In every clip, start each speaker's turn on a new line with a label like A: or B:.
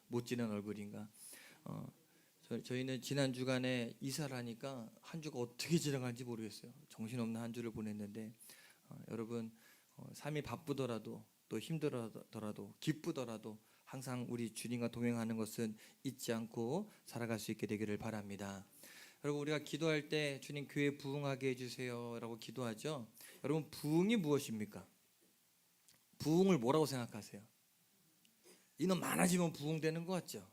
A: 못지는 얼굴인가. 저희는 지난 주간에 이사를 하니까 한 주가 어떻게 지나갈지 모르겠어요. 정신없는 한 주를 보냈는데 여러분 삶이 바쁘더라도 또 힘들더라도 기쁘더라도 항상 우리 주님과 동행하는 것은 잊지 않고 살아갈 수 있게 되기를 바랍니다. 여러분 우리가 기도할 때 주님 교회 부흥하게 해주세요 라고 기도하죠. 여러분 부흥이 무엇입니까? 부흥을 뭐라고 생각하세요? 인원 많아지면 부흥되는 것 같죠?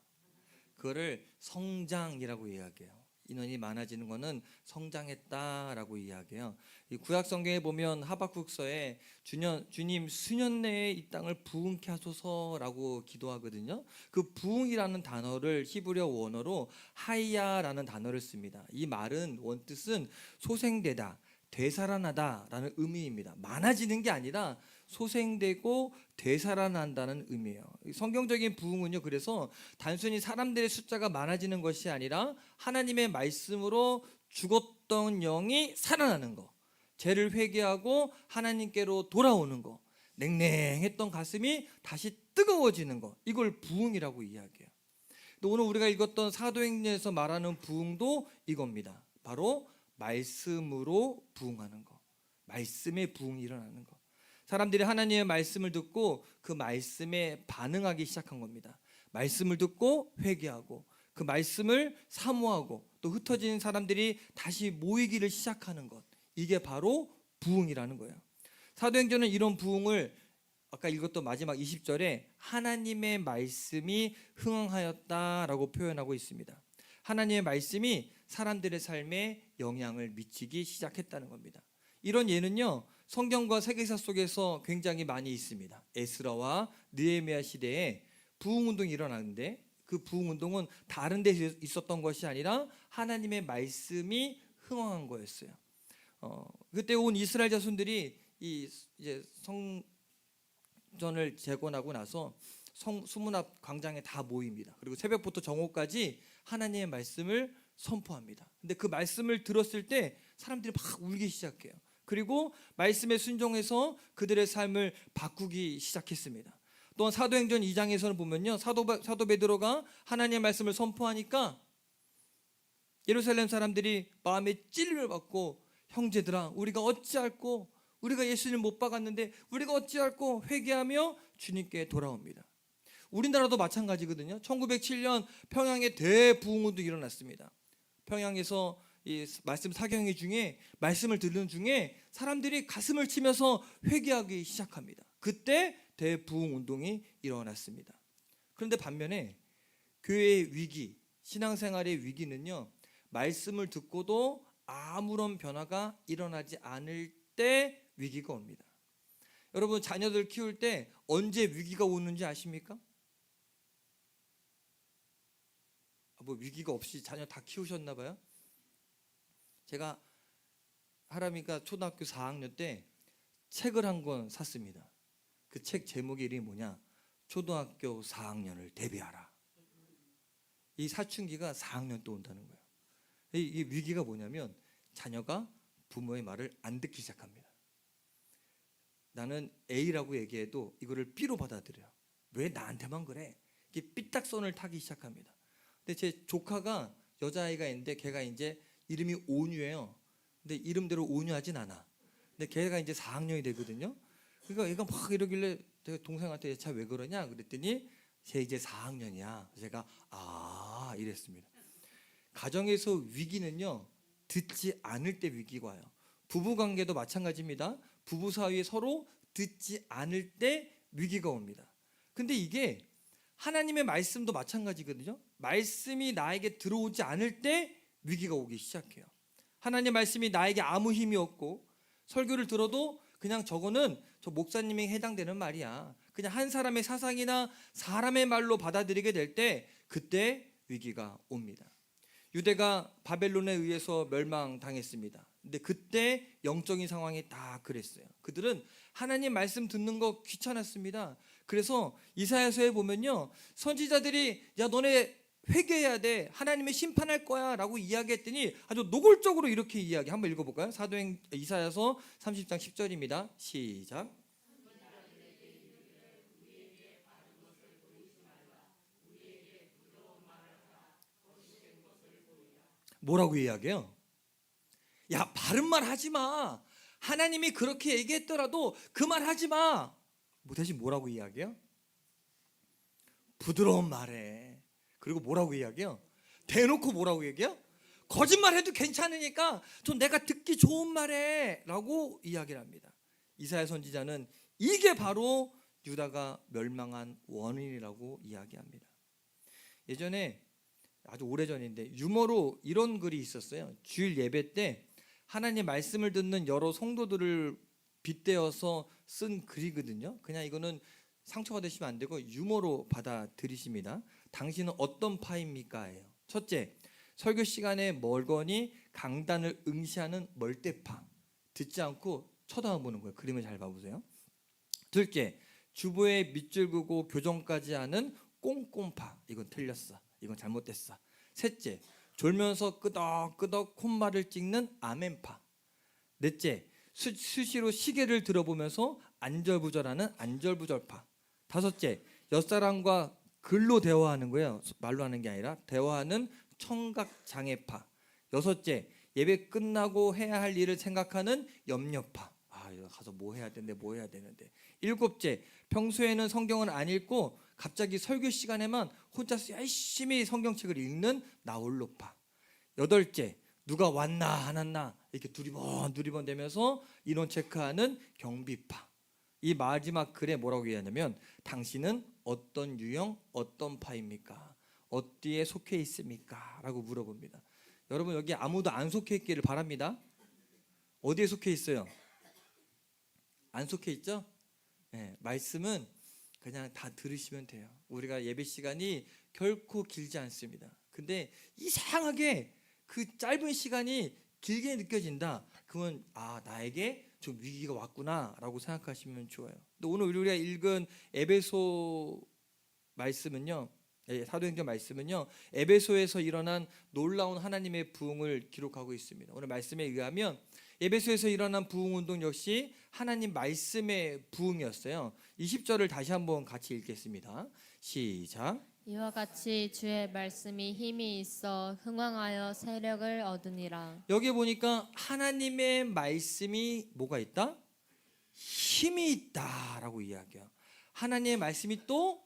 A: 그거를 성장이라고 이야기해요. 인원이 많아지는 것은 성장했다라고 이야기해요. 이 구약 성경에 보면 하박국서에 주님 수년 내에 이 땅을 부흥케 하소서라고 기도하거든요. 그 부흥이라는 단어를 히브리어 원어로 하이야라는 단어를 씁니다. 이 말은 원뜻은 소생되다, 되살아나다라는 의미입니다. 많아지는 게 아니라 소생되고 되살아난다는 의미예요. 성경적인 부흥은요, 그래서 단순히 사람들의 숫자가 많아지는 것이 아니라 하나님의 말씀으로 죽었던 영이 살아나는 거, 죄를 회개하고 하나님께로 돌아오는 거, 냉랭했던 가슴이 다시 뜨거워지는 거, 이걸 부흥이라고 이야기해요. 또 오늘 우리가 읽었던 사도행전에서 말하는 부흥도 이겁니다. 바로 말씀으로 부흥하는 거, 말씀의 부흥이 일어나는 거. 사람들이 하나님의 말씀을 듣고 그 말씀에 반응하기 시작한 겁니다. 말씀을 듣고 회개하고 그 말씀을 사모하고 또 흩어진 사람들이 다시 모이기를 시작하는 것, 이게 바로 부흥이라는 거예요. 사도행전은 이런 부흥을 아까 읽었던 마지막 20절에 하나님의 말씀이 흥황하였다라고 표현하고 있습니다. 하나님의 말씀이 사람들의 삶에 영향을 미치기 시작했다는 겁니다. 이런 예는요, 성경과 세계사 속에서 굉장히 많이 있습니다. 에스라와 느헤미야 시대에 부흥운동이 일어나는데 그 부흥운동은 다른 데서 있었던 것이 아니라 하나님의 말씀이 흥황한 거였어요. 그때 온 이스라엘 자손들이 이제 성전을 재건하고 나서 수문 앞 광장에 다 모입니다. 그리고 새벽부터 정오까지 하나님의 말씀을 선포합니다. 근데 그 말씀을 들었을 때 사람들이 막 울기 시작해요. 그리고 말씀에 순종해서 그들의 삶을 바꾸기 시작했습니다. 또한 사도행전 2장에서는 보면요, 사도 베드로가 하나님의 말씀을 선포하니까 예루살렘 사람들이 마음에 찔림을 받고 형제들아 우리가 어찌할꼬, 우리가 예수님 못 박았는데 우리가 어찌할꼬 회개하며 주님께 돌아옵니다. 우리나라도 마찬가지거든요. 1907년 평양에 대부흥운동이 일어났습니다. 평양에서 이 말씀 사경회 중에 말씀을 듣는 중에 사람들이 가슴을 치면서 회개하기 시작합니다. 그때 대부흥운동이 일어났습니다. 그런데 반면에 교회의 위기, 신앙생활의 위기는요, 말씀을 듣고도 아무런 변화가 일어나지 않을 때 위기가 옵니다. 여러분 자녀들 키울 때 언제 위기가 오는지 아십니까? 뭐 위기가 없이 자녀 다 키우셨나 봐요. 제가 하람이가 초등학교 4학년 때 책을 한 권 샀습니다. 그 책 제목의 이름이 뭐냐? 초등학교 4학년을 대비하라. 이 사춘기가 4학년 또 온다는 거예요. 이 위기가 뭐냐면 자녀가 부모의 말을 안 듣기 시작합니다. 나는 A라고 얘기해도 이거를 B로 받아들여요. 왜 나한테만 그래? 이게 삐딱선을 타기 시작합니다. 근데 제 조카가 여자아이가 있는데 걔가 이제 이름이 온유예요. 근데 이름대로 온유하진 않아. 근데 걔가 이제 4학년이 되거든요. 그러니까 얘가 막 이러길래 제가 동생한테 쟤 왜 그러냐 그랬더니 쟤 이제 4학년이야. 제가 이랬습니다. 가정에서 위기는요, 듣지 않을 때 위기가 와요. 부부관계도 마찬가지입니다. 부부 사이에 서로 듣지 않을 때 위기가 옵니다. 근데 이게 하나님의 말씀도 마찬가지거든요. 말씀이 나에게 들어오지 않을 때 위기가 오기 시작해요. 하나님의 말씀이 나에게 아무 힘이 없고 설교를 들어도 그냥 저거는 저 목사님이 해당되는 말이야, 그냥 한 사람의 사상이나 사람의 말로 받아들이게 될 때 그때 위기가 옵니다. 유대가 바벨론에 의해서 멸망당했습니다. 근데 그때 영적인 상황이 다 그랬어요. 그들은 하나님 말씀 듣는 거 귀찮았습니다. 그래서 이사야서에 보면요, 선지자들이 야 너네 회개해야 돼, 하나님이 심판할 거야 라고 이야기했더니 아주 노골적으로 이렇게 이야기, 한번 읽어볼까요? 이사야서 30장 10절입니다 시작. 뭐라고 이야기해요? 야, 바른 말 하지 마. 하나님이 그렇게 얘기했더라도 그 말 하지 마. 대신 뭐라고 이야기해요? 부드러운 말해. 그리고 뭐라고 이야기해요? 대놓고 뭐라고 얘기해요? 거짓말해도 괜찮으니까 좀 내가 듣기 좋은 말해 라고 이야기를 합니다. 이사야 선지자는 이게 바로 유다가 멸망한 원인이라고 이야기합니다. 예전에 아주 오래전인데 유머로 이런 글이 있었어요. 주일 예배 때 하나님 말씀을 듣는 여러 성도들을 빗대어서 쓴 글이거든요. 그냥 이거는 상처받으시면 안 되고 유머로 받아들이십니다. 당신은 어떤 파입니까? 예요. 첫째, 설교 시간에 멀거니 강단을 응시하는 멀대파. 듣지 않고 쳐다보는 거예요. 그림을 잘 봐보세요. 둘째, 주보에 밑줄 그고 교정까지 하는 꼼꼼파. 이건 틀렸어. 이건 잘못됐어. 셋째, 졸면서 끄덕끄덕 콧말을 찍는 아멘파. 넷째, 수시로 시계를 들어보면서 안절부절하는 안절부절파. 다섯째, 옆사람과 글로 대화하는 거예요. 말로 하는 게 아니라 대화하는 청각장애파. 여섯째, 예배 끝나고 해야 할 일을 생각하는 염려파. 이거 가서 뭐 해야 되는데. 일곱째, 평소에는 성경을 안 읽고 갑자기 설교 시간에만 혼자서 열심히 성경책을 읽는 나홀로파. 여덟째, 누가 왔나 안 왔나 이렇게 두리번 되면서 인원 체크하는 경비파. 이 마지막 글에 뭐라고 얘기하냐면 당신은 어떤 유형 어떤 파입니까? 어디에 속해 있습니까? 라고 물어봅니다. 여러분 여기 아무도 안 속해 있기를 바랍니다. 어디에 속해 있어요? 안 속해 있죠? 네, 말씀은 그냥 다 들으시면 돼요. 우리가 예배 시간이 결코 길지 않습니다. 근데 이상하게 그 짧은 시간이 길게 느껴진다. 그러면 나에게 좀 위기가 왔구나라고 생각하시면 좋아요. 근데 오늘 우리가 읽은 에베소 말씀은요, 사도행전 말씀은요, 에베소에서 일어난 놀라운 하나님의 부흥을 기록하고 있습니다. 오늘 말씀에 의하면 에베소에서 일어난 부흥 운동 역시 하나님 말씀의 부흥이었어요. 20절을 다시 한번 같이 읽겠습니다. 시작.
B: 이와 같이 주의 말씀이 힘이 있어 흥왕하여 세력을 얻으니라.
A: 여기 보니까 하나님의 말씀이 뭐가 있다? 힘이 있다라고 이야기해요. 하나님의 말씀이 또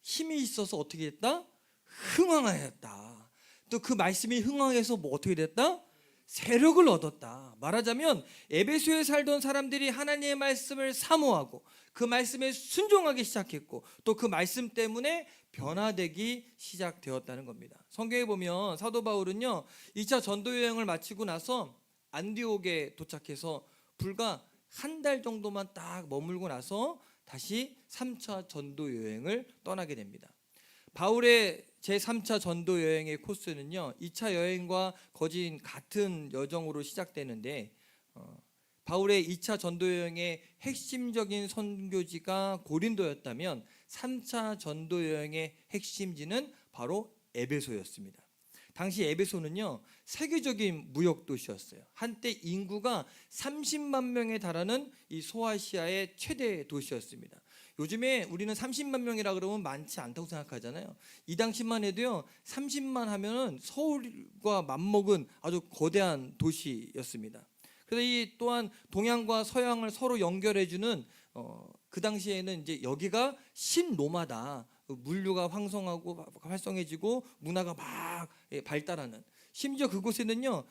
A: 힘이 있어서 어떻게 됐다? 흥왕하였다. 또 그 말씀이 흥왕해서 어떻게 됐다? 세력을 얻었다. 말하자면 에베소에 살던 사람들이 하나님의 말씀을 사모하고 그 말씀에 순종하기 시작했고 또 그 말씀 때문에 변화되기 시작되었다는 겁니다. 성경에 보면 사도 바울은요 2차 전도 여행을 마치고 나서 안디옥에 도착해서 불과 한 달 정도만 딱 머물고 나서 다시 3차 전도 여행을 떠나게 됩니다. 바울의 제3차 전도 여행의 코스는요 2차 여행과 거진 같은 여정으로 시작되는데 바울의 2차 전도 여행의 핵심적인 선교지가 고린도였다면 3차 전도 여행의 핵심지는 바로 에베소였습니다. 당시 에베소는요 세계적인 무역 도시였어요. 한때 인구가 30만 명에 달하는 이 소아시아의 최대 도시였습니다. 요즘에 우리는 30만 명이라 그러면 많지 않다고 생각하잖아요. 이 당시만 해도요 30만 하면은 서울과 맞먹은 아주 거대한 도시였습니다. 그래서 이 또한 동양과 서양을 서로 연결해주는 그 당시에는 이제 여기가 신로마다. 물류가 황성하고 활성해지고 문화가 막 발달하는, 심지어 그곳에는요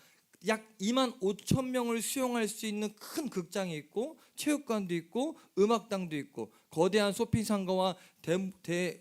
A: 약 2만 5천 명을 수용할 수 있는 큰 극장이 있고 체육관도 있고 음악당도 있고 거대한 쇼핑상가와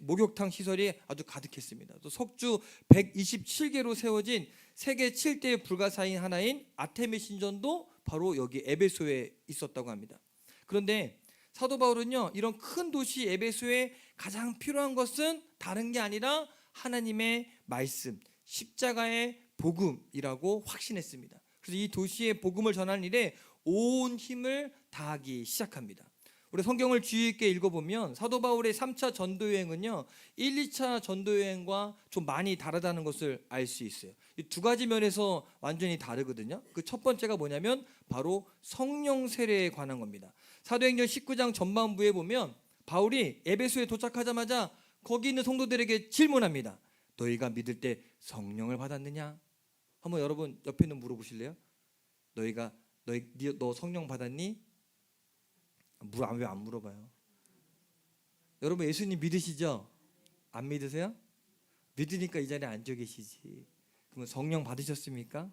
A: 목욕탕 시설이 아주 가득했습니다. 또 석주 127개로 세워진 세계 7대 불가사의 하나인 아테미 신전도 바로 여기 에베소에 있었다고 합니다. 그런데 사도 바울은요 이런 큰 도시 에베소에 가장 필요한 것은 다른 게 아니라 하나님의 말씀, 십자가의 복음이라고 확신했습니다. 그래서 이 도시의 복음을 전하는 일에 온 힘을 다하기 시작합니다. 우리 성경을 주의 있게 읽어보면 사도 바울의 3차 전도 여행은요 1, 2차 전도 여행과 좀 많이 다르다는 것을 알 수 있어요. 이 두 가지 면에서 완전히 다르거든요. 그 첫 번째가 뭐냐면 바로 성령 세례에 관한 겁니다. 사도행전 19장 전반부에 보면 바울이 에베소에 도착하자마자 거기 있는 성도들에게 질문합니다. 너희가 믿을 때 성령을 받았느냐? 한번 여러분 옆에 있는 물어보실래요? 너 성령 받았니? 왜 안 물어봐요? 여러분 예수님 믿으시죠? 안 믿으세요? 믿으니까 이 자리에 앉아 계시지. 그러면 성령 받으셨습니까?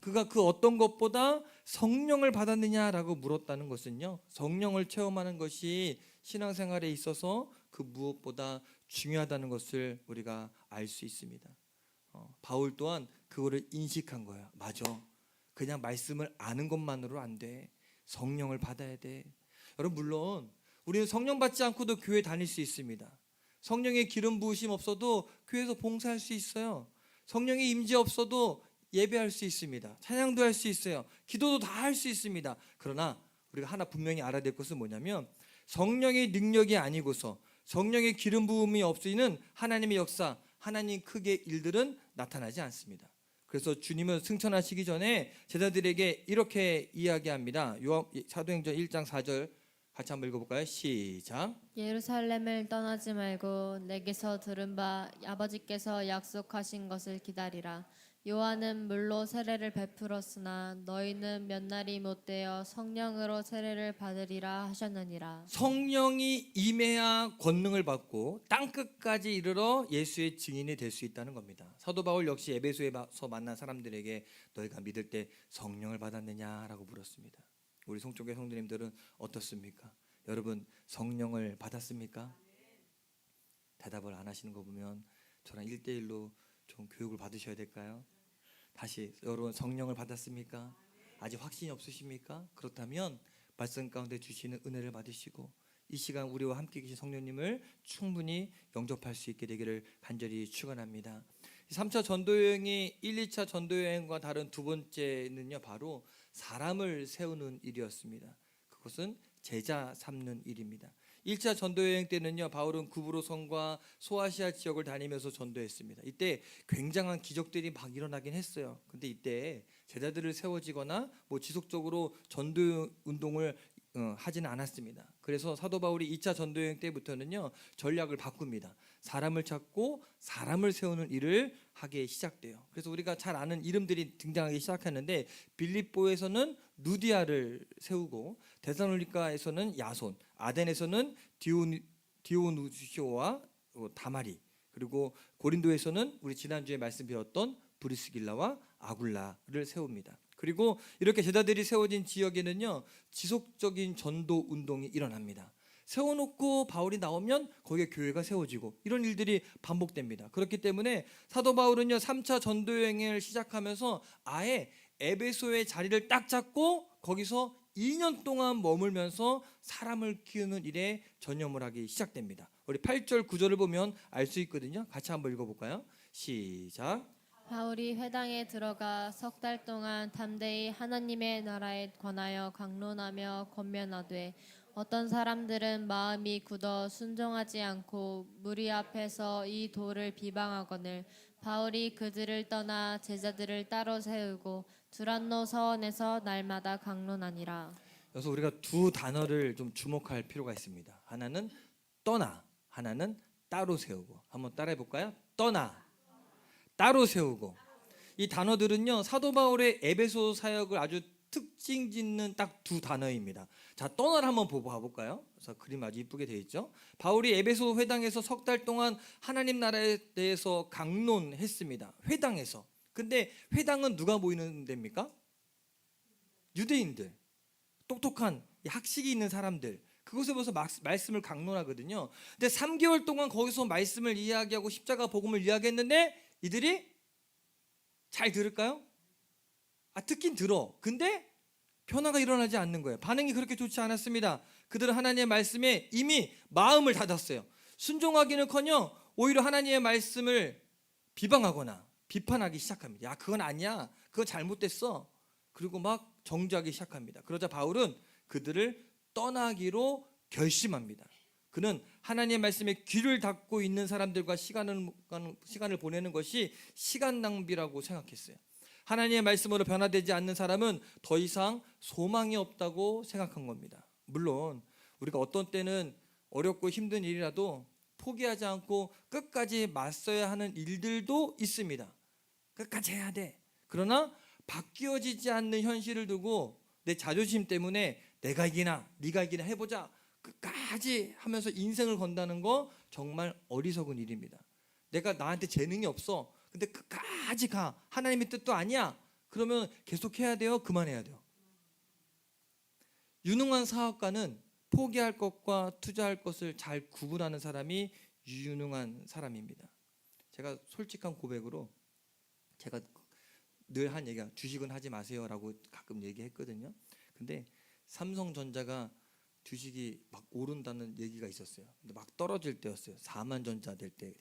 A: 그가 그 어떤 것보다 성령을 받았느냐라고 물었다는 것은요, 성령을 체험하는 것이 신앙생활에 있어서 그 무엇보다 중요하다는 것을 우리가 알 수 있습니다. 바울 또한 그거를 인식한 거야. 맞아. 그냥 말씀을 아는 것만으로 안 돼. 성령을 받아야 돼. 여러분 물론 우리는 성령 받지 않고도 교회 다닐 수 있습니다. 성령의 기름 부으심 없어도 교회에서 봉사할 수 있어요. 성령의 임재 없어도 예배할 수 있습니다. 찬양도 할 수 있어요. 기도도 다 할 수 있습니다. 그러나 우리가 하나 분명히 알아야 될 것은 뭐냐면 성령의 능력이 아니고서 성령의 기름 부음이 없이는 하나님의 역사, 하나님 크게 일들은 나타나지 않습니다. 그래서 주님은 승천하시기 전에 제자들에게 이렇게 이야기합니다. 사도행전 1장 4절 같이 한번 읽어볼까요? 시작.
B: 예루살렘을 떠나지 말고 내게서 들은 바 아버지께서 약속하신 것을 기다리라. 요한은 물로 세례를 베풀었으나 너희는 몇 날이 못되어 성령으로 세례를 받으리라 하셨느니라.
A: 성령이 임해야 권능을 받고 땅끝까지 이르러 예수의 증인이 될 수 있다는 겁니다. 사도 바울 역시 에베소에서 만난 사람들에게 너희가 믿을 때 성령을 받았느냐라고 물었습니다. 우리 송쪽의 성도님들은 어떻습니까? 여러분 성령을 받았습니까? 대답을 안 하시는 거 보면 저랑 1대1로 좀 교육을 받으셔야 될까요? 다시 여러분 성령을 받았습니까? 아직 확신이 없으십니까? 그렇다면 말씀 가운데 주시는 은혜를 받으시고 이 시간 우리와 함께 계신 성령님을 충분히 영접할 수 있게 되기를 간절히 축원합니다. 3차 전도여행이 1, 2차 전도여행과 다른 두 번째는요 바로 사람을 세우는 일이었습니다. 그것은 제자 삼는 일입니다. 1차 전도여행 때는요 바울은 구브로성과 소아시아 지역을 다니면서 전도했습니다. 이때 굉장한 기적들이 막 일어나긴 했어요. 근데 이때 제자들을 세워지거나 지속적으로 전도 운동을 하지는 않았습니다. 그래서 사도 바울이 2차 전도여행 때부터는요 전략을 바꿉니다. 사람을 찾고 사람을 세우는 일을 하게 시작돼요. 그래서 우리가 잘 아는 이름들이 등장하기 시작했는데 빌립보에서는 누디아를 세우고 데살로니가에서는 야손, 아덴에서는 디오누시오와 다마리, 그리고 고린도에서는 우리 지난주에 말씀 배웠던 브리스길라와 아굴라를 세웁니다. 그리고 이렇게 제자들이 세워진 지역에는요 지속적인 전도 운동이 일어납니다. 세워놓고 바울이 나오면 거기에 교회가 세워지고 이런 일들이 반복됩니다. 그렇기 때문에 사도 바울은요 3차 전도여행을 시작하면서 아예 에베소의 자리를 딱 잡고 거기서 2년 동안 머물면서 사람을 키우는 일에 전념을 하기 시작됩니다. 우리 8절 9절을 보면 알 수 있거든요. 같이 한번 읽어볼까요? 시작.
B: 바울이 회당에 들어가 석 달 동안 담대히 하나님의 나라에 관하여 강론하며 권면하되 어떤 사람들은 마음이 굳어 순종하지 않고 무리 앞에서 이 도를 비방하거늘 바울이 그들을 떠나 제자들을 따로 세우고 두란노 서원에서 날마다 강론하니라.
A: 그래서 우리가 두 단어를 좀 주목할 필요가 있습니다. 하나는 떠나, 하나는 따로 세우고. 한번 따라해 볼까요? 떠나, 따로 세우고. 이 단어들은요 사도 바울의 에베소 사역을 아주 특징 짓는 딱 두 단어입니다. 자, 떠나를 한번 보고 가볼까요? 그래서 그림 아주 이쁘게 되어 있죠. 바울이 에베소 회당에서 석 달 동안 하나님 나라에 대해서 강론했습니다. 회당에서. 근데 회당은 누가 모이는 데입니까? 유대인들, 똑똑한 학식이 있는 사람들, 그곳에 모여서 말씀을 강론하거든요. 근데 3개월 동안 거기서 말씀을 이야기하고 십자가 복음을 이야기했는데 이들이 잘 들을까요? 듣긴 들어. 근데 변화가 일어나지 않는 거예요. 반응이 그렇게 좋지 않았습니다. 그들은 하나님의 말씀에 이미 마음을 닫았어요. 순종하기는커녕 오히려 하나님의 말씀을 비방하거나 비판하기 시작합니다. 야, 그건 아니야. 그건 잘못됐어. 그리고 막 정죄하기 시작합니다. 그러자 바울은 그들을 떠나기로 결심합니다. 그는 하나님의 말씀에 귀를 닫고 있는 사람들과 시간을 보내는 것이 시간 낭비라고 생각했어요. 하나님의 말씀으로 변화되지 않는 사람은 더 이상 소망이 없다고 생각한 겁니다. 물론 우리가 어떤 때는 어렵고 힘든 일이라도 포기하지 않고 끝까지 맞서야 하는 일들도 있습니다. 끝까지 해야 돼. 그러나 바뀌어지지 않는 현실을 두고 내 자존심 때문에 내가 이기나 네가 이기나 해보자 끝까지 하면서 인생을 건다는 거 정말 어리석은 일입니다. 내가 나한테 재능이 없어. 근데 끝까지 가. 하나님의 뜻도 아니야. 그러면 계속 해야 돼요? 그만해야 돼요? 유능한 사업가는 포기할 것과 투자할 것을 잘 구분하는 사람이 유능한 사람입니다. 제가 솔직한 고백으로 제가 늘 한 얘기가 주식은 하지 마세요라고 가끔 얘기했거든요. 근데 삼성전자가 주식이 막 오른다는 얘기가 있었어요. 근데 막 떨어질 때였어요. 4만 전자 될 때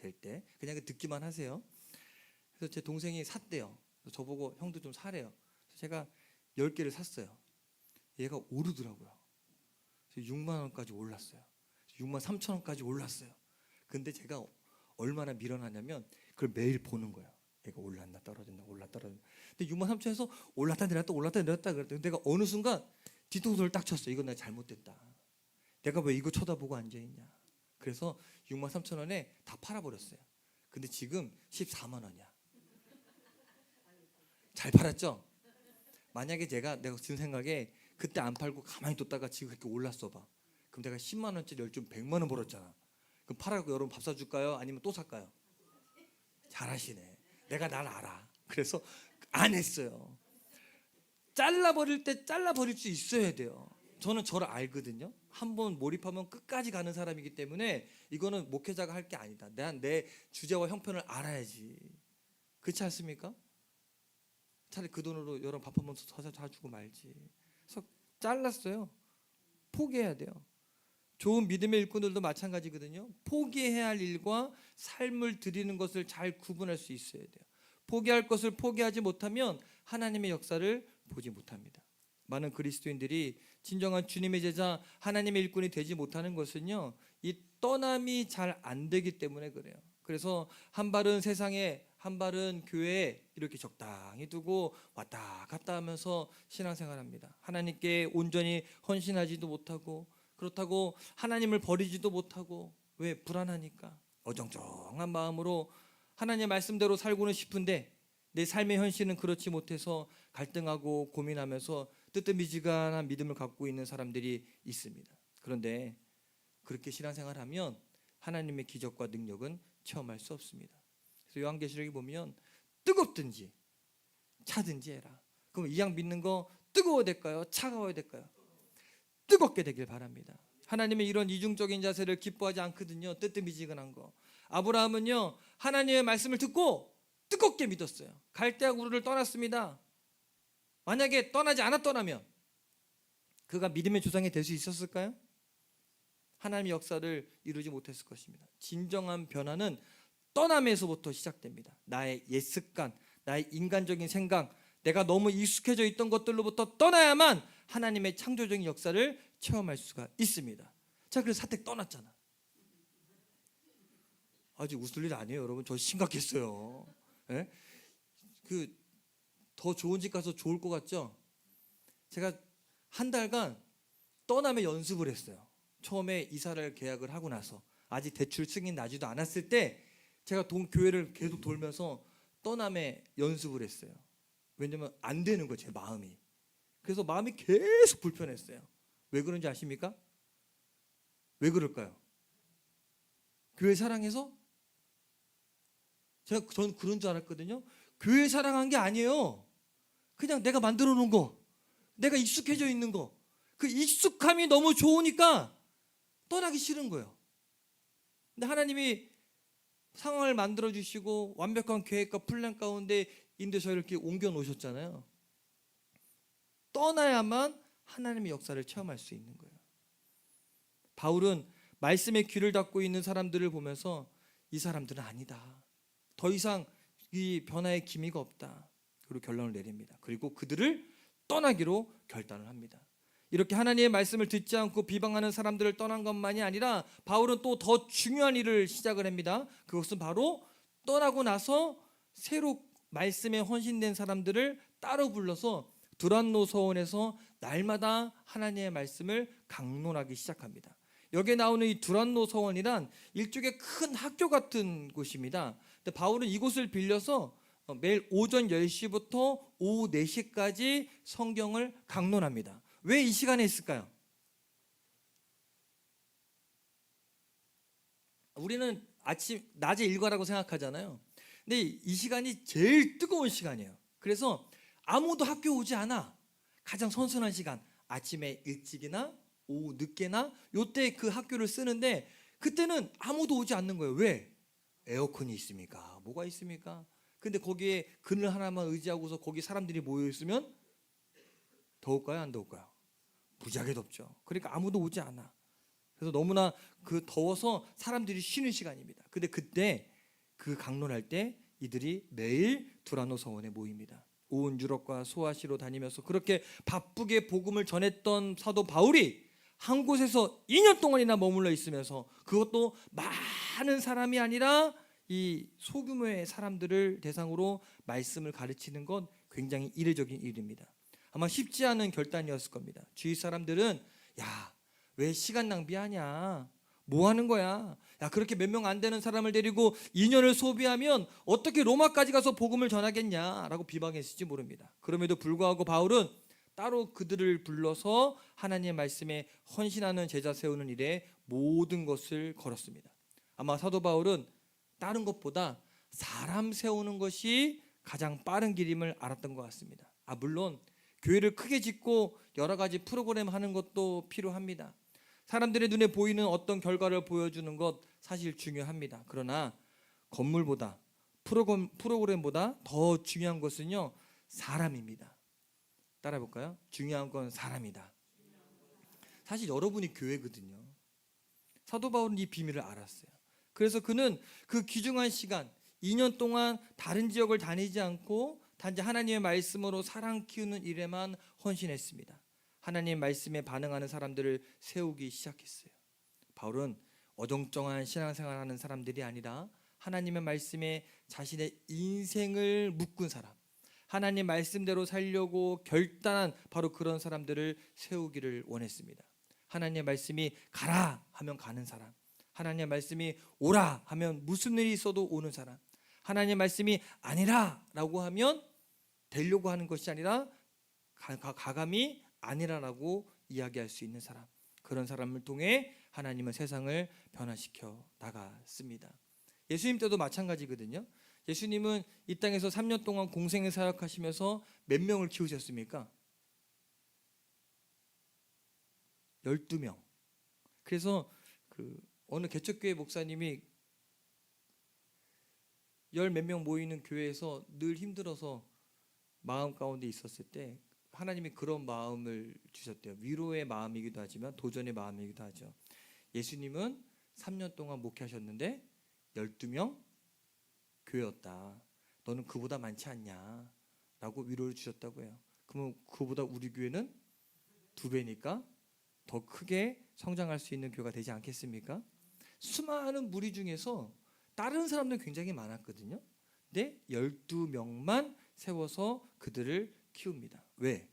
A: 그냥 듣기만 하세요. 그래서 제 동생이 샀대요. 그래서 저보고 형도 좀 사래요. 그래서 제가 10개를 샀어요. 얘가 오르더라고요. 6만 원까지 올랐어요. 6만 3천 원까지 올랐어요. 근데 제가 얼마나 밀어나냐면 그걸 매일 보는 거예요. 얘가 올랐나 떨어진다 올랐다 떨어진다. 근데 6만 3천에서 올랐다 내렸다 올랐다 내렸다 그랬더니 내가 어느 순간 뒤통수를 딱 쳤어. 이건 내가 잘못됐다. 내가 왜 이거 쳐다보고 앉아있냐. 그래서 6만 3천 원에 다 팔아버렸어요. 근데 지금 14만 원이야. 잘 팔았죠? 만약에 내가 든 생각에 그때 안 팔고 가만히 뒀다가 지금 그렇게 올랐어 봐. 그럼 내가 10만 원짜리 열주면 100만 원 벌었잖아. 그럼 팔아고 여러분 밥 사줄까요? 아니면 또 살까요? 잘하시네. 내가 날 알아. 그래서 안 했어요. 잘라버릴 때 잘라버릴 수 있어야 돼요. 저는 저를 알거든요. 한번 몰입하면 끝까지 가는 사람이기 때문에 이거는 목회자가 할 게 아니다. 내 주제와 형편을 알아야지. 그렇지 않습니까? 차라리 그 돈으로 여러분 밥 한번 사주고 말지. 그래서 잘랐어요. 포기해야 돼요. 좋은 믿음의 일꾼들도 마찬가지거든요. 포기해야 할 일과 삶을 드리는 것을 잘 구분할 수 있어야 돼요. 포기할 것을 포기하지 못하면 하나님의 역사를 보지 못합니다. 많은 그리스도인들이 진정한 주님의 제자 하나님의 일꾼이 되지 못하는 것은요, 이 떠남이 잘 안 되기 때문에 그래요. 그래서 한 발은 세상에 한 발은 교회에 이렇게 적당히 두고 왔다 갔다 하면서 신앙생활합니다. 하나님께 온전히 헌신하지도 못하고, 그렇다고 하나님을 버리지도 못하고, 왜? 불안하니까 어정쩡한 마음으로 하나님의 말씀대로 살고는 싶은데 내 삶의 현실은 그렇지 못해서 갈등하고 고민하면서 뜨뜻미지근한 믿음을 갖고 있는 사람들이 있습니다. 그런데 그렇게 신앙생활하면 하나님의 기적과 능력은 체험할 수 없습니다. 그래서 요한계시록에 보면 뜨겁든지 차든지 해라. 그럼 이 양 믿는 거 뜨거워야 될까요? 차가워야 될까요? 뜨겁게 되길 바랍니다. 하나님의 이런 이중적인 자세를 기뻐하지 않거든요. 뜨뜻미지근한 거. 아브라함은요, 하나님의 말씀을 듣고 뜨겁게 믿었어요. 갈대아 우르를 떠났습니다. 만약에 떠나지 않았더라면 그가 믿음의 조상이 될 수 있었을까요? 하나님의 역사를 이루지 못했을 것입니다. 진정한 변화는 떠남에서부터 시작됩니다. 나의 옛 습관, 나의 인간적인 생각, 내가 너무 익숙해져 있던 것들로부터 떠나야만 하나님의 창조적인 역사를 체험할 수가 있습니다. 자, 그래서 사택 떠났잖아. 아직 웃을 일 아니에요, 여러분. 저 심각했어요. 예? 더 좋은 집 가서 좋을 것 같죠? 제가 한 달간 떠남의 연습을 했어요. 처음에 이사를 계약을 하고 나서 아직 대출 승인 나지도 않았을 때 제가 교회를 계속 돌면서 떠남의 연습을 했어요. 왜냐면 안 되는 거예요, 제 마음이. 그래서 마음이 계속 불편했어요. 왜 그런지 아십니까? 왜 그럴까요? 교회 사랑해서? 저는 그런 줄 알았거든요. 교회 사랑한 게 아니에요. 그냥 내가 만들어 놓은 거, 내가 익숙해져 있는 거, 그 익숙함이 너무 좋으니까 떠나기 싫은 거예요. 근데 하나님이 상황을 만들어 주시고 완벽한 계획과 플랜 가운데 인도 저희를 이렇게 옮겨 놓으셨잖아요. 떠나야만 하나님의 역사를 체험할 수 있는 거예요. 바울은 말씀의 귀를 닫고 있는 사람들을 보면서 이 사람들은 아니다. 더 이상 이 변화의 기미가 없다. 그리고 결론을 내립니다. 그리고 그들을 떠나기로 결단을 합니다. 이렇게 하나님의 말씀을 듣지 않고 비방하는 사람들을 떠난 것만이 아니라 바울은 또 더 중요한 일을 시작을 합니다. 그것은 바로 떠나고 나서 새로 말씀에 헌신된 사람들을 따로 불러서 두란노 서원에서 날마다 하나님의 말씀을 강론하기 시작합니다. 여기에 나오는 이 두란노 서원이란 일종의 큰 학교 같은 곳입니다. 근데 바울은 이곳을 빌려서 매일 오전 10시부터 오후 4시까지 성경을 강론합니다. 왜 이 시간에 있을까요? 우리는 낮에 일과라고 생각하잖아요. 근데 이 시간이 제일 뜨거운 시간이에요. 그래서 아무도 학교 오지 않아. 가장 선선한 시간, 아침에 일찍이나 오후 늦게나 요때 그 학교를 쓰는데 그때는 아무도 오지 않는 거예요. 왜? 에어컨이 있습니까? 뭐가 있습니까? 근데 거기에 그늘 하나만 의지하고서 거기 사람들이 모여 있으면 더울까요? 안 더울까요? 무지하게 덥죠. 그러니까 아무도 오지 않아. 그래서 너무나 그 더워서 사람들이 쉬는 시간입니다. 근데 그때 그 강론할 때 이들이 매일 두라노 서원에 모입니다. 온 유럽과 소아시로 다니면서 그렇게 바쁘게 복음을 전했던 사도 바울이 한 곳에서 2년 동안이나 머물러 있으면서 그것도 많은 사람이 아니라 이 소규모의 사람들을 대상으로 말씀을 가르치는 건 굉장히 이례적인 일입니다. 아마 쉽지 않은 결단이었을 겁니다. 주위 사람들은 야, 왜 시간 낭비하냐? 뭐 하는 거야? 야, 그렇게 몇 명 안 되는 사람을 데리고 2년을 소비하면 어떻게 로마까지 가서 복음을 전하겠냐라고 비방했을지 모릅니다. 그럼에도 불구하고 바울은 따로 그들을 불러서 하나님의 말씀에 헌신하는 제자 세우는 일에 모든 것을 걸었습니다. 아마 사도 바울은 다른 것보다 사람 세우는 것이 가장 빠른 길임을 알았던 것 같습니다. 물론 교회를 크게 짓고 여러 가지 프로그램 하는 것도 필요합니다. 사람들의 눈에 보이는 어떤 결과를 보여주는 것 사실 중요합니다. 그러나 건물보다 프로그램보다 더 중요한 것은요, 사람입니다. 따라 볼까요? 중요한 건 사람이다. 사실 여러분이 교회거든요. 사도 바울은 이 비밀을 알았어요. 그래서 그는 그 귀중한 시간 2년 동안 다른 지역을 다니지 않고 단지 하나님의 말씀으로 사랑 키우는 일에만 헌신했습니다. 하나님의 말씀에 반응하는 사람들을 세우기 시작했어요. 바울은 어정쩡한 신앙생활하는 사람들이 아니라 하나님의 말씀에 자신의 인생을 묶은 사람, 하나님 말씀대로 살려고 결단한 바로 그런 사람들을 세우기를 원했습니다. 하나님의 말씀이 가라 하면 가는 사람, 하나님의 말씀이 오라 하면 무슨 일이 있어도 오는 사람, 하나님의 말씀이 아니라라고 하면 되려고 하는 것이 아니라 가감히 아니라라고 이야기할 수 있는 사람, 그런 사람을 통해 하나님은 세상을 변화시켜 나갔습니다. 예수님 때도 마찬가지거든요. 예수님은 이 땅에서 3년 동안 공생애 사역하시면서 몇 명을 키우셨습니까? 12명. 그래서 어느 개척교회 목사님이 열 몇 명 모이는 교회에서 늘 힘들어서 마음 가운데 있었을 때 하나님이 그런 마음을 주셨대요. 위로의 마음이기도 하지만 도전의 마음이기도 하죠. 예수님은 3년 동안 목회하셨는데 12명 교회였다. 너는 그보다 많지 않냐? 라고 위로를 주셨다고 해요. 그러면 그보다 우리 교회는 2배니까 더 크게 성장할 수 있는 교회가 되지 않겠습니까? 수많은 무리 중에서 다른 사람들 굉장히 많았거든요. 근데 12명만 세워서 그들을 키웁니다. 왜?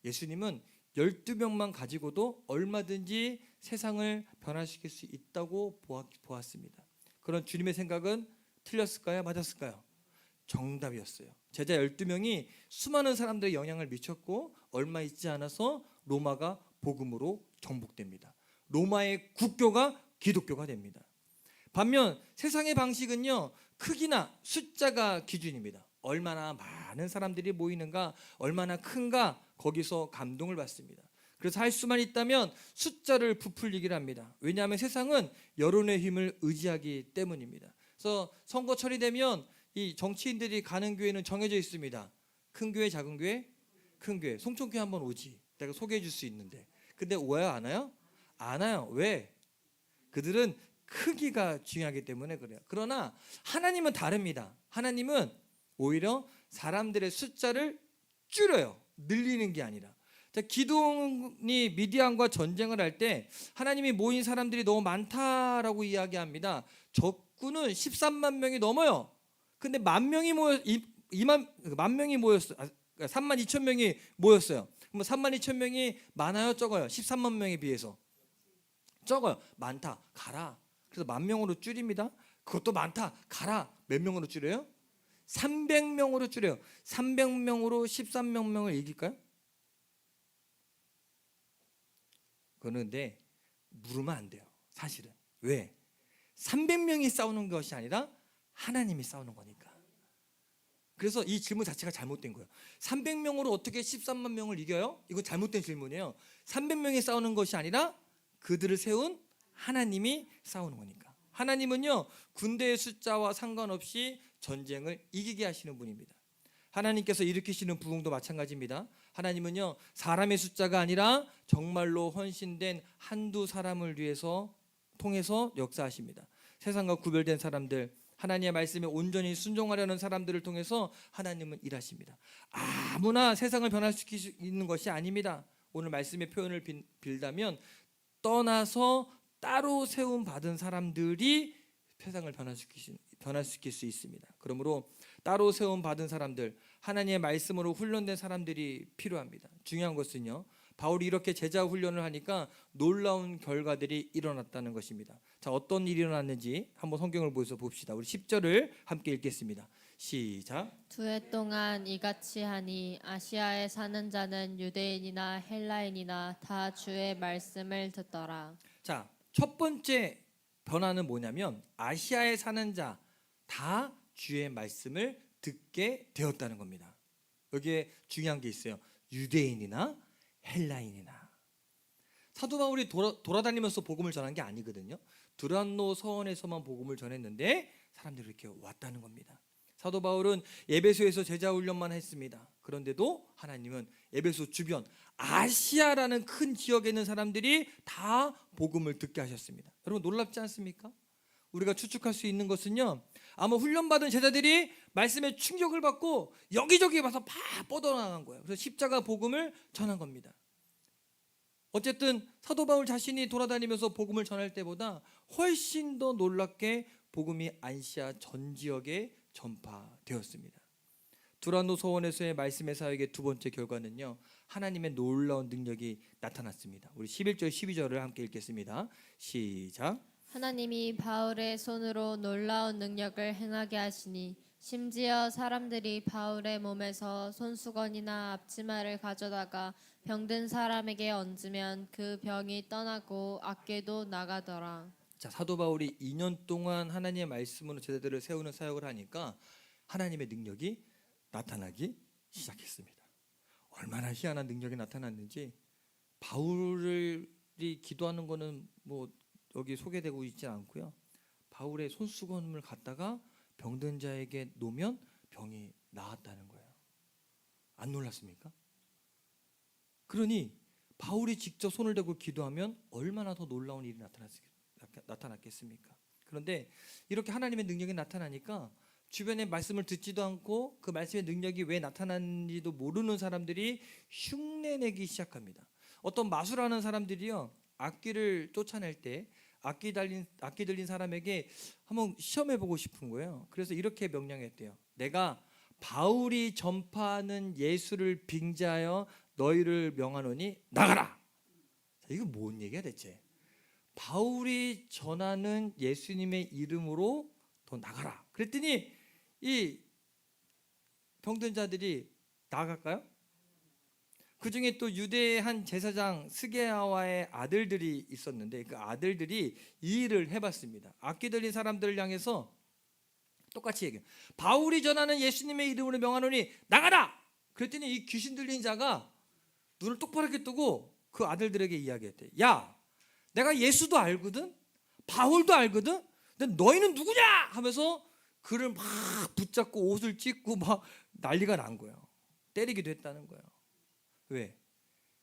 A: 예수님은 12명만 가지고도 얼마든지 세상을 변화시킬 수 있다고 보았습니다. 그런 주님의 생각은 틀렸을까요? 맞았을까요? 정답이었어요. 제자 12명이 수많은 사람들의 영향을 미쳤고 얼마 있지 않아서 로마가 복음으로 정복됩니다. 로마의 국교가 기독교가 됩니다. 반면 세상의 방식은요, 크기나 숫자가 기준입니다. 얼마나 많은 사람들이 모이는가, 얼마나 큰가, 거기서 감동을 받습니다. 그래서 할 수만 있다면 숫자를 부풀리기를 합니다. 왜냐하면 세상은 여론의 힘을 의지하기 때문입니다. 그래서 선거철이 되면 이 정치인들이 가는 교회는 정해져 있습니다. 큰 교회, 작은 교회, 큰 교회. 송천교회 한번 오지. 내가 소개해 줄 수 있는데. 근데 와요, 안 와요? 안 와요. 왜? 그들은 크기가 중요하기 때문에 그래요. 그러나 하나님은 다릅니다. 하나님은 오히려 사람들의 숫자를 줄여요. 늘리는 게 아니라. 자, 기동이 미디안과 전쟁을 할 때 하나님이 모인 사람들이 너무 많다라고 이야기합니다. 적군은 13만 명이 넘어요. 근데 만 명이 만 명이 모였어요. 3만 2천 명이 모였어요. 그럼 3만 2천 명이 많아요, 적어요? 13만 명에 비해서 적어요. 많다. 가라. 그래서 만 명으로 줄입니다. 그것도 많다. 가라. 몇 명으로 줄여요? 300명으로 줄여요. 300명으로 13명을 이길까요? 그런데 물으면 안 돼요. 사실은. 왜? 300명이 싸우는 것이 아니라 하나님이 싸우는 거니까. 그래서 이 질문 자체가 잘못된 거예요. 300명으로 어떻게 13만 명을 이겨요? 이거 잘못된 질문이에요. 300명이 싸우는 것이 아니라 그들을 세운 하나님이 싸우는 거니까. 하나님은요, 군대의 숫자와 상관없이 전쟁을 이기게 하시는 분입니다. 하나님께서 일으키시는 부흥도 마찬가지입니다. 하나님은요, 사람의 숫자가 아니라 정말로 헌신된 한두 사람을 위해서 통해서 역사하십니다. 세상과 구별된 사람들, 하나님의 말씀에 온전히 순종하려는 사람들을 통해서 하나님은 일하십니다. 아무나 세상을 변화시킬 수 있는 것이 아닙니다. 오늘 말씀의 표현을 빌다면 떠나서 따로 세움 받은 사람들이 세상을 변화시킬 수 있습니다. 그러므로 따로 세움 받은 사람들, 하나님의 말씀으로 훈련된 사람들이 필요합니다. 중요한 것은요, 바울이 이렇게 제자 훈련을 하니까 놀라운 결과들이 일어났다는 것입니다. 자, 어떤 일이 일어났는지 한번 성경을 보여서 봅시다. 우리 10절을 함께 읽겠습니다. 시작.
B: 2해 동안 이같이 하니 아시아에 사는 자는 유대인이나 헬라인이나 다 주의 말씀을 듣더라.
A: 자, 첫 번째 변화는 뭐냐면 아시아에 사는 자 다 주의 말씀을 듣게 되었다는 겁니다. 여기에 중요한 게 있어요. 유대인이나 헬라인이나. 사도 바울이 돌아다니면서 복음을 전한 게 아니거든요. 두란노 서원에서만 복음을 전했는데 사람들이 이렇게 왔다는 겁니다. 사도 바울은 에베소에서 제자 훈련만 했습니다. 그런데도 하나님은 에베소 주변 아시아라는 큰 지역에 있는 사람들이 다 복음을 듣게 하셨습니다. 여러분 놀랍지 않습니까? 우리가 추측할 수 있는 것은요, 아마 훈련받은 제자들이 말씀에 충격을 받고 여기저기 와서 팍 뻗어나간 거예요. 그래서 십자가 복음을 전한 겁니다. 어쨌든 사도 바울 자신이 돌아다니면서 복음을 전할 때보다 훨씬 더 놀랍게 복음이 아시아 전 지역에 전파되었습니다. 두란노 서원에서의 말씀의 사역의 두 번째 결과는요, 하나님의 놀라운 능력이 나타났습니다. 우리 11절 12절을 함께 읽겠습니다. 시작.
B: 하나님이 바울의 손으로 놀라운 능력을 행하게 하시니 심지어 사람들이 바울의 몸에서 손수건이나 앞치마를 가져다가 병든 사람에게 얹으면 그 병이 떠나고 악귀도 나가더라.
A: 자, 사도 바울이 2년 동안 하나님의 말씀으로 제자들을 세우는 사역을 하니까 하나님의 능력이 나타나기 시작했습니다. 얼마나 희한한 능력이 나타났는지 바울이 기도하는 거는 뭐 여기 소개되고 있지 않고요. 바울의 손수건을 갖다가 병든 자에게 놓으면 병이 나았다는 거예요. 안 놀랐습니까? 그러니 바울이 직접 손을 대고 기도하면 얼마나 더 놀라운 일이 나타났겠습니까? 그런데 이렇게 하나님의 능력이 나타나니까 주변의 말씀을 듣지도 않고 그 말씀의 능력이 왜 나타났는지도 모르는 사람들이 흉내내기 시작합니다. 어떤 마술하는 사람들이요, 악귀를 쫓아낼 때 악기 들린 사람에게 한번 시험해보고 싶은 거예요. 그래서 이렇게 명령했대요. 내가 바울이 전파하는 예수를 빙자하여 너희를 명하노니 나가라. 자, 이거 뭔 얘기야 대체? 바울이 전하는 예수님의 이름으로 더 나가라. 그랬더니 이 병든 자들이 나갈까요? 그 중에 또 유대의 한 제사장 스게아와의 아들들이 있었는데 그 아들들이 이 일을 해봤습니다. 악기 들린 사람들을 향해서 똑같이 얘기해요. 바울이 전하는 예수님의 이름으로 명하노니 나가라. 그랬더니 이 귀신 들린 자가 눈을 똑바르게 뜨고 그 아들들에게 이야기했대. 야, 내가 예수도 알거든, 바울도 알거든, 근데 너희는 누구냐 하면서 그를 막 붙잡고 옷을 찢고 막 난리가 난 거예요. 때리기도 했다는 거예요. 왜?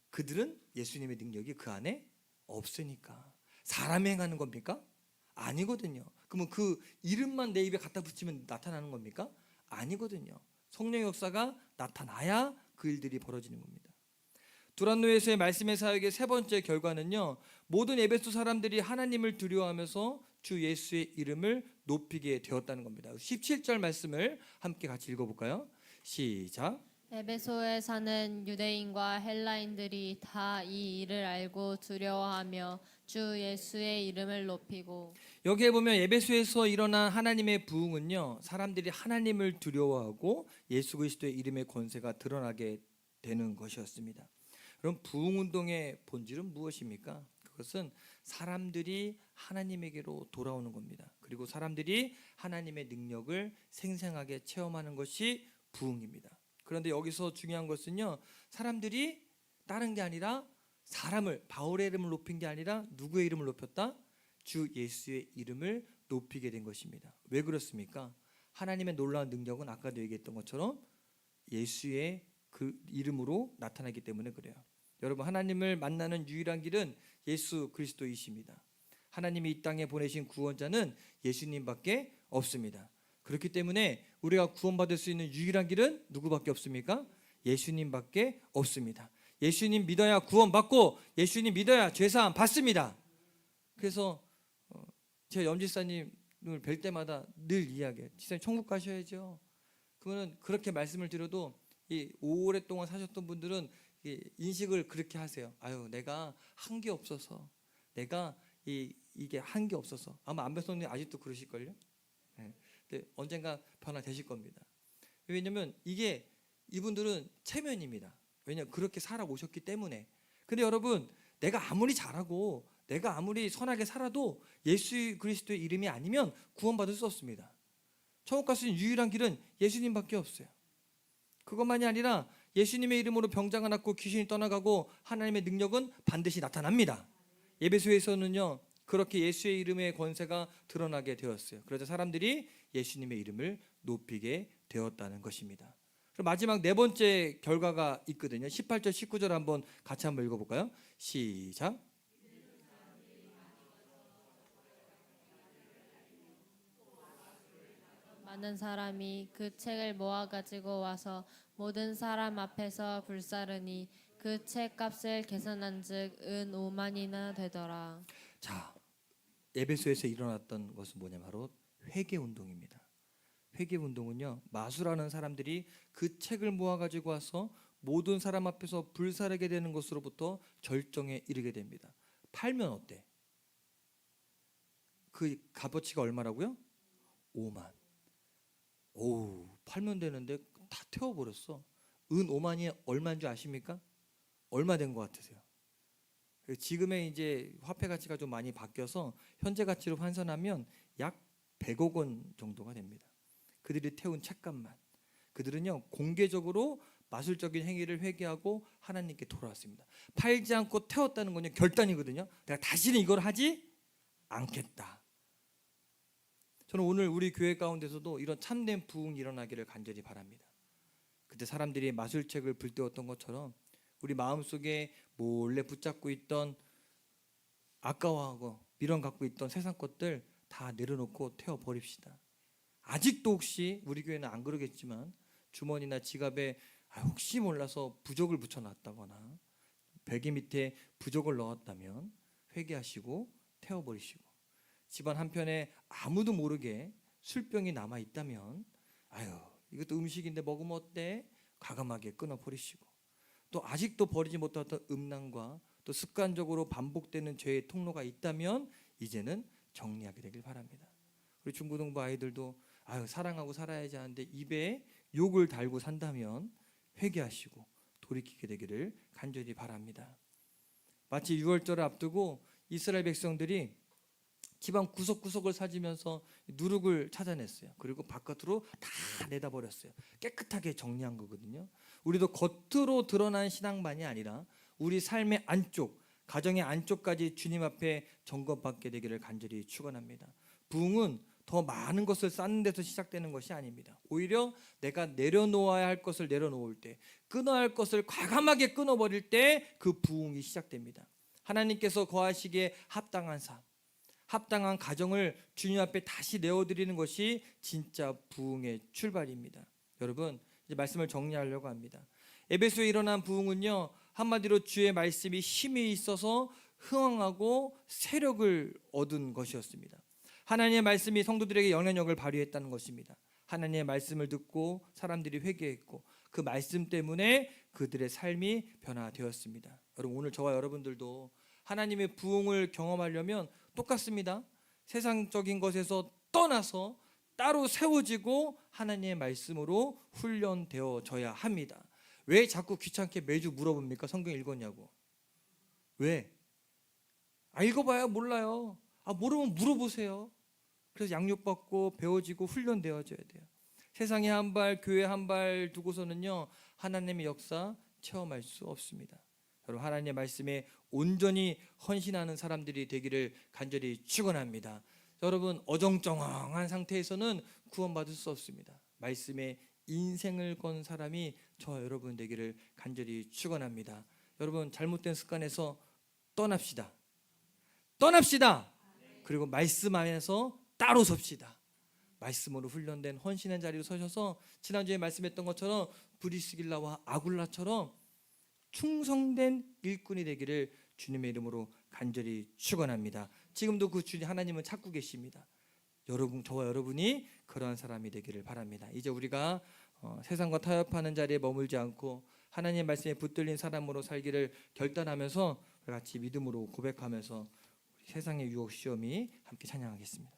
A: 그들은 예수님의 능력이 그 안에 없으니까. 사람이 행하는 겁니까? 아니거든요. 그러면 그 이름만 내 입에 갖다 붙이면 나타나는 겁니까? 아니거든요. 성령의 역사가 나타나야 그 일들이 벌어지는 겁니다. 두란노에서의 말씀의 사역의 세 번째 결과는요, 모든 에베소 사람들이 하나님을 두려워하면서 주 예수의 이름을 높이게 되었다는 겁니다. 17절 말씀을 함께 같이 읽어볼까요? 시작.
B: 에베소에 사는 유대인과 헬라인들이 다 이 일을 알고 두려워하며 주 예수의 이름을 높이고.
A: 여기에 보면 에베소에서 일어난 하나님의 부흥은요, 사람들이 하나님을 두려워하고 예수 그리스도의 이름의 권세가 드러나게 되는 것이었습니다. 그럼 부흥 운동의 본질은 무엇입니까? 그것은 사람들이 하나님에게로 돌아오는 겁니다. 그리고 사람들이 하나님의 능력을 생생하게 체험하는 것이 부흥입니다. 그런데 여기서 중요한 것은요, 사람들이 다른 게 아니라 사람을, 바울의 이름을 높인 게 아니라 누구의 이름을 높였다? 주 예수의 이름을 높이게 된 것입니다. 왜 그렇습니까? 하나님의 놀라운 능력은 아까도 얘기했던 것처럼 예수의 그 이름으로 나타나기 때문에 그래요. 여러분, 하나님을 만나는 유일한 길은 예수 그리스도이십니다. 하나님이 이 땅에 보내신 구원자는 예수님밖에 없습니다. 그렇기 때문에 우리가 구원받을 수 있는 유일한 길은 누구밖에 없습니까? 예수님밖에 없습니다. 예수님 믿어야 구원받고 예수님 믿어야 죄사함 받습니다. 그래서 제가 염지사님을 뵐 때마다 늘 이야기해요. 지사님 천국 가셔야죠. 그거는 그렇게 말씀을 드려도 이 오랫동안 사셨던 분들은 인식을 그렇게 하세요. 아유, 내가 한 게 없어서, 내가 이게 한 게 없어서. 아마 안배성님 아직도 그러실걸요. 네. 근데 언젠가 변화되실 겁니다. 왜냐면 이게 이분들은 체면입니다. 왜냐면 그렇게 살아오셨기 때문에. 근데 여러분, 내가 아무리 잘하고 내가 아무리 선하게 살아도 예수 그리스도의 이름이 아니면 구원받을 수 없습니다. 천국 갈 수 있는 유일한 길은 예수님밖에 없어요. 그것만이 아니라 예수님의 이름으로 병자가 낫고 귀신이 떠나가고 하나님의 능력은 반드시 나타납니다. 에베소에서는요, 그렇게 예수의 이름의 권세가 드러나게 되었어요. 그래서 사람들이 예수님의 이름을 높이게 되었다는 것입니다. 그럼 마지막 네 번째 결과가 있거든요. 18절 19절 한번 같이 한번 읽어볼까요? 시작.
B: 많은 사람이 그 책을 모아 가지고 와서 모든 사람 앞에서 불사르니 그 책 값을 계산한즉 은 5만이나 되더라.
A: 자, 에베소에서 일어났던 것은 뭐냐면 바로 회개 운동입니다. 회개 운동은요, 마술하는 사람들이 그 책을 모아 가지고 와서 모든 사람 앞에서 불사르게 되는 것으로부터 절정에 이르게 됩니다. 팔면 어때? 그 값어치가 얼마라고요? 5만. 오, 팔면 되는데 다 태워버렸어. 은 5만이 얼마인 줄 아십니까? 얼마 된 것 같으세요? 지금의 이제 화폐 가치가 좀 많이 바뀌어서 현재 가치로 환산하면 약 100억 원 정도가 됩니다. 그들이 태운 책값만. 그들은요, 공개적으로 마술적인 행위를 회개하고 하나님께 돌아왔습니다. 팔지 않고 태웠다는 건요, 결단이거든요. 내가 다시는 이걸 하지 않겠다. 저는 오늘 우리 교회 가운데서도 이런 참된 부흥이 일어나기를 간절히 바랍니다. 그때 사람들이 마술책을 불태웠던 것처럼 우리 마음속에 몰래 붙잡고 있던 아까워하고 미련 갖고 있던 세상 것들 다 내려놓고 태워버립시다. 아직도 혹시 우리 교회는 안 그러겠지만 주머니나 지갑에 혹시 몰라서 부적을 붙여놨다거나 베개 밑에 부적을 넣었다면 회개하시고 태워버리시고, 집안 한편에 아무도 모르게 술병이 남아있다면 아유, 이것도 음식인데 먹으면 어때? 과감하게 끊어버리시고, 또 아직도 버리지 못했던 음란과 또 습관적으로 반복되는 죄의 통로가 있다면 이제는 정리하게 되길 바랍니다. 우리 중고등부 아이들도 아유, 사랑하고 살아야지 하는데 입에 욕을 달고 산다면 회개하시고 돌이키게 되기를 간절히 바랍니다. 마치 유월절을 앞두고 이스라엘 백성들이 집안 구석구석을 사지면서 누룩을 찾아냈어요. 그리고 바깥으로 다 내다버렸어요. 깨끗하게 정리한 거거든요. 우리도 겉으로 드러난 신앙만이 아니라 우리 삶의 안쪽, 가정의 안쪽까지 주님 앞에 점검받게 되기를 간절히 축원합니다. 부흥은 더 많은 것을 쌓는 데서 시작되는 것이 아닙니다. 오히려 내가 내려놓아야 할 것을 내려놓을 때, 끊어야 할 것을 과감하게 끊어버릴 때 그 부흥이 시작됩니다. 하나님께서 거하시기에 합당한 삶, 합당한 가정을 주님 앞에 다시 내어드리는 것이 진짜 부흥의 출발입니다. 여러분, 이제 말씀을 정리하려고 합니다. 에베소에 일어난 부흥은요, 한마디로 주의 말씀이 힘이 있어서 흥황하고 세력을 얻은 것이었습니다. 하나님의 말씀이 성도들에게 영향력을 발휘했다는 것입니다. 하나님의 말씀을 듣고 사람들이 회개했고 그 말씀 때문에 그들의 삶이 변화되었습니다. 여러분, 오늘 저와 여러분들도 하나님의 부흥을 경험하려면 똑같습니다. 세상적인 것에서 떠나서 따로 세워지고 하나님의 말씀으로 훈련되어져야 합니다. 왜 자꾸 귀찮게 매주 물어봅니까? 성경 읽었냐고. 왜? 읽어봐야 몰라요. 모르면 물어보세요. 그래서 양육받고 배워지고 훈련되어져야 돼요. 세상에 한 발, 교회 한 발 두고서는요, 하나님의 역사 체험할 수 없습니다. 여러분, 하나님의 말씀에 온전히 헌신하는 사람들이 되기를 간절히 축원합니다. 여러분, 어정쩡한 상태에서는 구원받을 수 없습니다. 말씀에 인생을 건 사람이 저 여러분 되기를 간절히 축원합니다. 여러분, 잘못된 습관에서 떠납시다. 그리고 말씀 안에서 따로 섭시다. 말씀으로 훈련된 헌신한 자리로 서셔서 지난주에 말씀했던 것처럼 브리스길라와 아굴라처럼 충성된 일꾼이 되기를 주님의 이름으로 간절히 축원합니다. 지금도 그 주님 하나님은 찾고 계십니다. 여러분, 저와 여러분이 그러한 사람이 되기를 바랍니다. 이제 우리가 세상과 타협하는 자리에 머물지 않고 하나님의 말씀에 붙들린 사람으로 살기를 결단하면서 같이 믿음으로 고백하면서 세상의 유혹 시험이 함께 찬양하겠습니다.